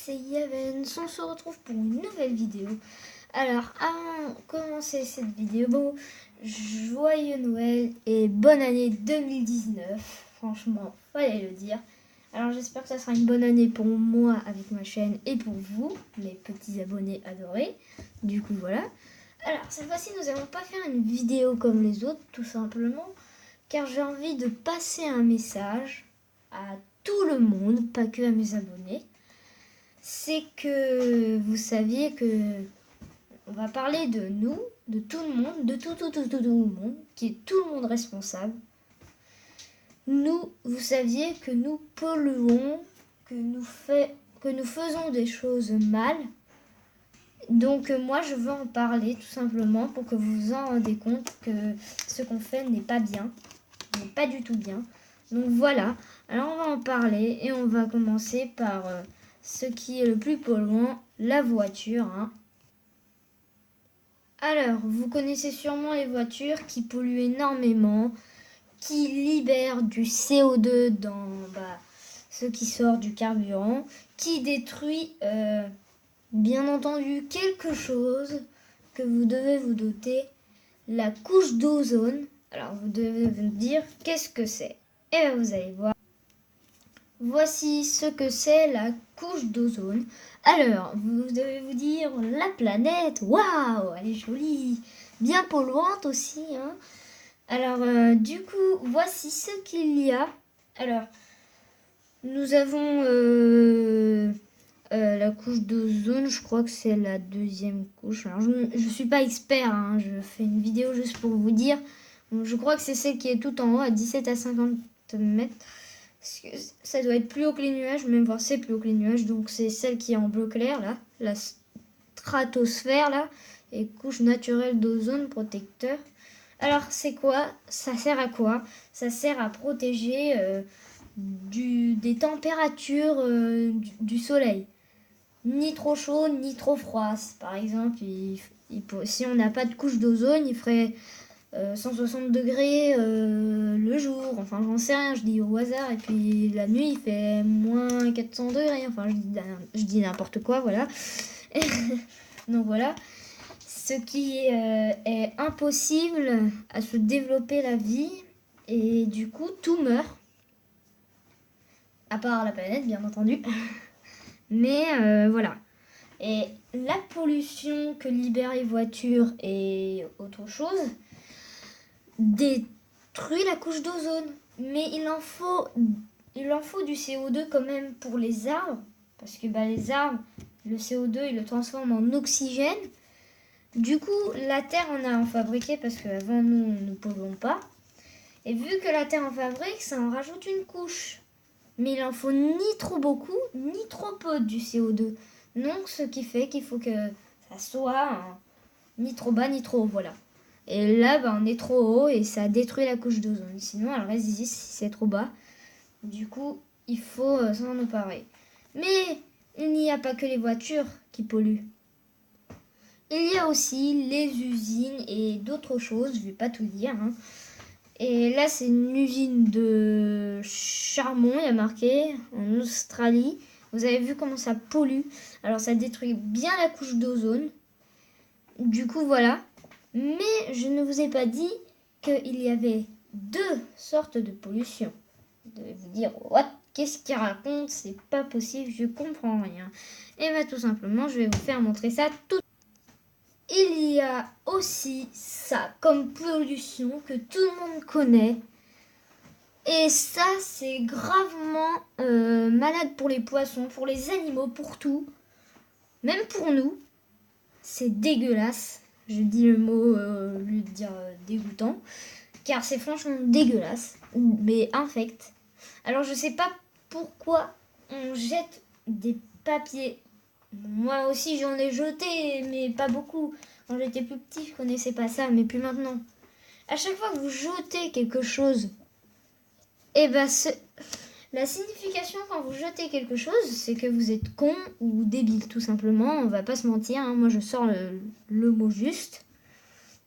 c'est Yavens, on se retrouve pour une nouvelle vidéo. Alors, avant de commencer cette vidéo, joyeux Noël et bonne année 2019. Franchement, fallait le dire. Alors, j'espère que ça sera une bonne année pour moi avec ma chaîne et pour vous, mes petits abonnés adorés. Du coup, voilà. Alors, cette fois-ci, nous n'allons pas faire une vidéo comme les autres, tout simplement, car j'ai envie de passer un message à tout le monde, pas que à mes abonnés. C'est que vous saviez que on va parler de nous, de tout le monde, de tout le monde, qui est tout le monde responsable. Nous, vous saviez que nous polluons, que nous faisons des choses mal. Donc moi, je veux en parler tout simplement pour que vous vous en rendez compte que ce qu'on fait n'est pas bien, n'est pas du tout bien. Donc voilà, alors on va en parler et on va commencer par ce qui est le plus polluant, la voiture. Alors, vous connaissez sûrement les voitures qui polluent énormément, qui libèrent du CO2 dans ce qui sort du carburant, qui détruit bien entendu quelque chose que vous devez vous doter, la couche d'ozone. Alors, vous devez vous dire qu'est-ce que c'est. Et bien, vous allez voir. Voici ce que c'est la couche d'ozone. Alors, vous devez vous dire, la planète, waouh, elle est jolie, bien polluante aussi. Alors, du coup, voici ce qu'il y a. Alors, nous avons la couche d'ozone, je crois que c'est la deuxième couche. Alors, je ne suis pas expert, je fais une vidéo juste pour vous dire. Je crois que c'est celle qui est tout en haut, à 17 à 50 mètres. Ça doit être plus haut que les nuages, même voir c'est plus haut que les nuages, donc c'est celle qui est en bleu clair là, la stratosphère là, et couche naturelle d'ozone protecteur. Alors c'est quoi? Ça sert à quoi? Ça sert à protéger des températures du soleil. Ni trop chaud, ni trop froid. Par exemple, si on n'a pas de couche d'ozone, il ferait 160 degrés le jour, enfin j'en sais rien, je dis au hasard, et puis la nuit il fait moins 400 degrés, enfin je dis n'importe quoi, voilà. Donc voilà, ce qui est impossible à se développer la vie, et du coup tout meurt, à part la planète bien entendu, mais voilà. Et la pollution que libèrent les voitures et autre chose détruit la couche d'ozone. Mais il en faut du CO2 quand même pour les arbres, parce que les arbres, le CO2, ils le transforment en oxygène. Du coup, la Terre en fabriqué parce qu'avant nous, ne polluons pas. Et vu que la Terre en fabrique, ça en rajoute une couche. Mais il en faut ni trop beaucoup, ni trop peu du CO2. Donc, ce qui fait qu'il faut que ça soit ni trop bas, ni trop haut, voilà. Et là, on est trop haut et ça détruit la couche d'ozone. Sinon, elle reste ici si c'est trop bas. Du coup, il faut s'en emparer. Mais il n'y a pas que les voitures qui polluent. Il y a aussi les usines et d'autres choses, je ne vais pas tout dire. Et là, c'est une usine de charbon, il y a marqué, en Australie. Vous avez vu comment ça pollue. Alors, ça détruit bien la couche d'ozone. Du coup, voilà. Mais je ne vous ai pas dit qu'il y avait deux sortes de pollution. Vous devez vous dire, what? Qu'est-ce qu'il raconte? C'est pas possible, je comprends rien. Et tout simplement, je vais vous faire montrer ça tout. Il y a aussi ça comme pollution que tout le monde connaît. Et ça, c'est gravement malade pour les poissons, pour les animaux, pour tout. Même pour nous. C'est dégueulasse. Je dis le mot au lieu de dire dégoûtant. Car c'est franchement dégueulasse. Mais infect. Alors je sais pas pourquoi on jette des papiers. Moi aussi j'en ai jeté, mais pas beaucoup. Quand j'étais plus petit, je connaissais pas ça, mais plus maintenant. À chaque fois que vous jetez quelque chose, la signification quand vous jetez quelque chose, c'est que vous êtes con ou débile, tout simplement. On va pas se mentir, moi je sors le mot juste.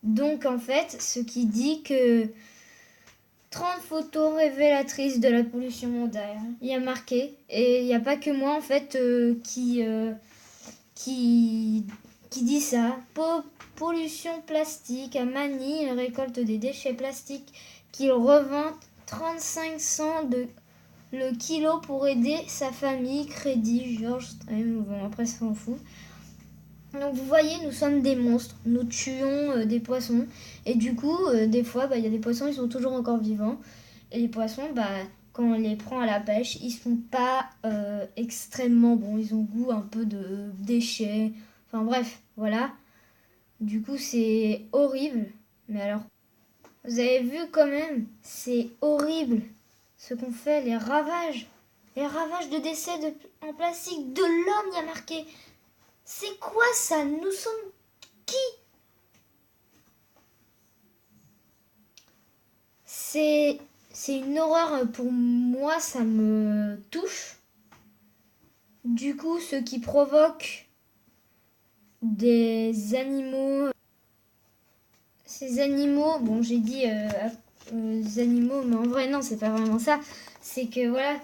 Donc en fait, ce qui dit que 30 photos révélatrices de la pollution mondiale. Il y a marqué, et il n'y a pas que moi en fait qui dit ça. Pollution plastique. À Manille, il récolte des déchets plastiques qu'il revend 35 cents le kilo pour aider sa famille. Crédit George Stream. Bon, après, ça s'en fout. Donc vous voyez, nous sommes des monstres. Nous tuons des poissons. Et du coup, des fois, il y a des poissons, ils sont toujours encore vivants. Et les poissons, quand on les prend à la pêche, ils sont pas extrêmement bons. Ils ont goût un peu de déchets. Enfin bref, voilà. Du coup, c'est horrible. Mais alors, vous avez vu quand même, c'est horrible ce qu'on fait, les ravages. Les ravages de décès en plastique de l'homme, il y a marqué. C'est quoi ça? Nous sommes qui? C'est une horreur pour moi, ça me touche. Du coup, ce qui provoque des animaux... Ces animaux, bon j'ai dit animaux, mais en vrai non, c'est pas vraiment ça. C'est que voilà,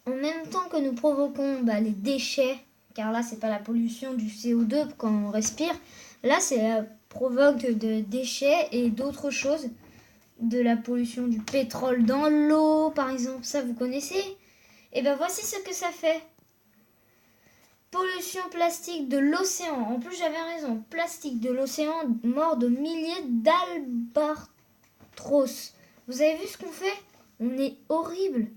en même temps que nous provoquons les déchets, car là c'est pas la pollution du CO2 quand on respire, là c'est la provoque de déchets et d'autres choses, de la pollution du pétrole dans l'eau par exemple, ça vous connaissez? Et voici ce que ça fait. Pollution plastique de l'océan. En plus, j'avais raison. Plastique de l'océan, mort de milliers d'albatros. Vous avez vu ce qu'on fait? On est horrible.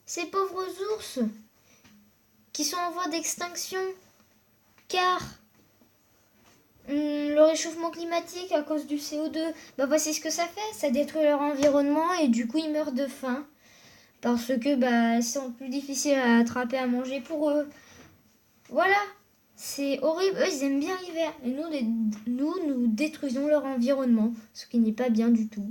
Ces pauvres ours qui sont en voie d'extinction car le réchauffement climatique à cause du CO2, voici ce que ça fait. Ça détruit leur environnement et du coup, ils meurent de faim. Parce que c'est plus difficile à attraper à manger pour eux. Voilà, c'est horrible. Eux, ils aiment bien l'hiver. Et nous détruisons leur environnement, ce qui n'est pas bien du tout.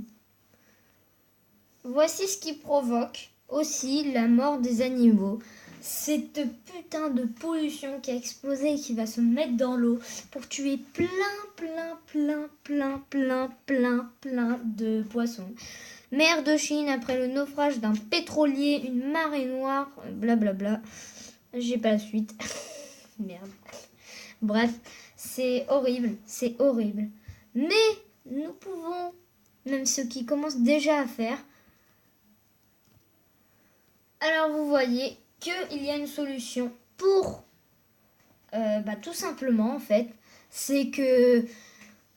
Voici ce qui provoque aussi la mort des animaux. Cette putain de pollution qui a explosé et qui va se mettre dans l'eau pour tuer plein de poissons. Mer de Chine après le naufrage d'un pétrolier, une marée noire, blablabla. J'ai pas la suite. Merde. Bref, c'est horrible. Mais nous pouvons, même ceux qui commencent déjà à faire. Alors vous voyez qu'il y a une solution pour tout simplement en fait, c'est que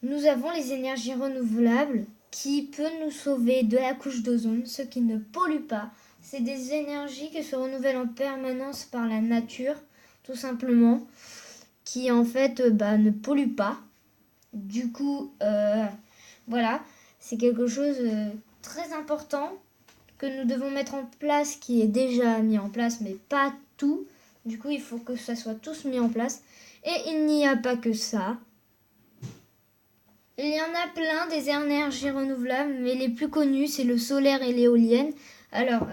nous avons les énergies renouvelables qui peuvent nous sauver de la couche d'ozone, ce qui ne pollue pas. C'est des énergies qui se renouvellent en permanence par la nature, tout simplement, qui en fait ne polluent pas. Du coup, voilà, c'est quelque chose de très important que nous devons mettre en place, qui est déjà mis en place, mais pas tout. Du coup, il faut que ça soit tous mis en place. Et il n'y a pas que ça. Il y en a plein des énergies renouvelables, mais les plus connues, c'est le solaire et l'éolienne. Alors,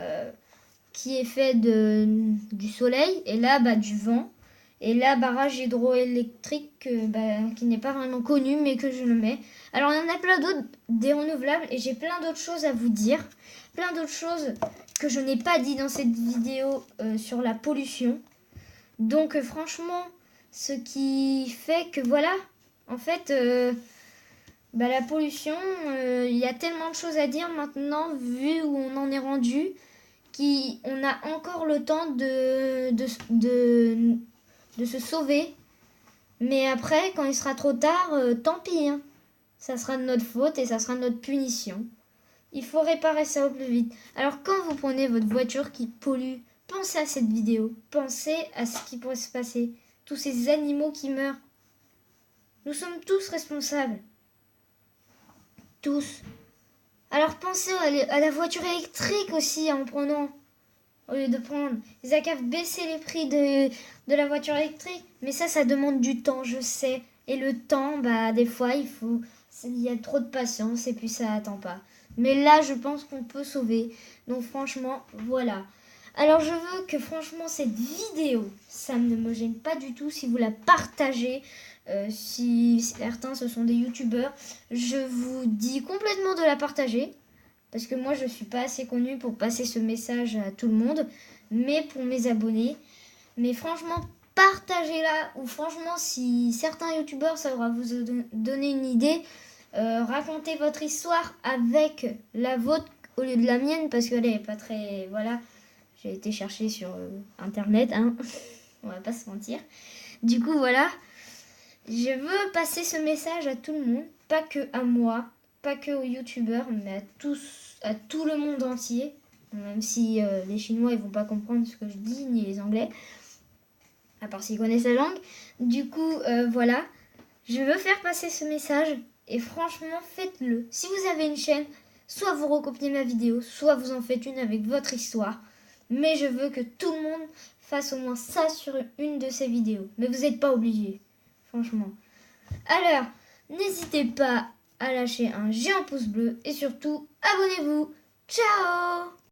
qui est fait du soleil, et là, du vent. Et là, barrage hydroélectrique qui n'est pas vraiment connu, mais que je le mets. Alors, il y en a plein d'autres, des renouvelables, et j'ai plein d'autres choses à vous dire. Plein d'autres choses que je n'ai pas dit dans cette vidéo sur la pollution. Donc, franchement, ce qui fait que, voilà, en fait... la pollution, il y a tellement de choses à dire maintenant, vu où on en est rendu, qu'on a encore le temps de se sauver. Mais après, quand il sera trop tard, tant pis. Hein. Ça sera de notre faute et ça sera de notre punition. Il faut réparer ça au plus vite. Alors quand vous prenez votre voiture qui pollue, pensez à cette vidéo. Pensez à ce qui pourrait se passer. Tous ces animaux qui meurent. Nous sommes tous responsables. Tous. Alors pensez à la voiture électrique aussi en prenant, au lieu de prendre. Ils ont qu'à baisser les prix de la voiture électrique. Mais ça demande du temps, je sais. Et le temps, des fois, il y a trop de patience et puis ça attend pas. Mais là, je pense qu'on peut sauver. Donc franchement, voilà. Alors je veux que franchement cette vidéo, ça ne me gêne pas du tout si vous la partagez. Si certains ce sont des youtubeurs, je vous dis complètement de la partager. Parce que moi je suis pas assez connue pour passer ce message à tout le monde. Mais pour mes abonnés. Mais franchement, partagez-la. Ou franchement, si certains youtubeurs, ça va vous donner une idée. Racontez votre histoire avec la vôtre au lieu de la mienne. Parce qu'elle est pas très... Voilà. J'ai été chercher sur internet, hein. On va pas se mentir. Du coup, voilà. Je veux passer ce message à tout le monde. Pas que à moi, pas que aux youtubeurs, mais à tout le monde entier. Même si les Chinois, ils vont pas comprendre ce que je dis, ni les Anglais. À part s'ils connaissent la langue. Du coup, voilà. Je veux faire passer ce message. Et franchement, faites-le. Si vous avez une chaîne, soit vous recopiez ma vidéo, soit vous en faites une avec votre histoire. Mais je veux que tout le monde fasse au moins ça sur une de ces vidéos. Mais vous n'êtes pas obligés, franchement. Alors, n'hésitez pas à lâcher un géant pouce bleu et surtout, abonnez-vous. Ciao!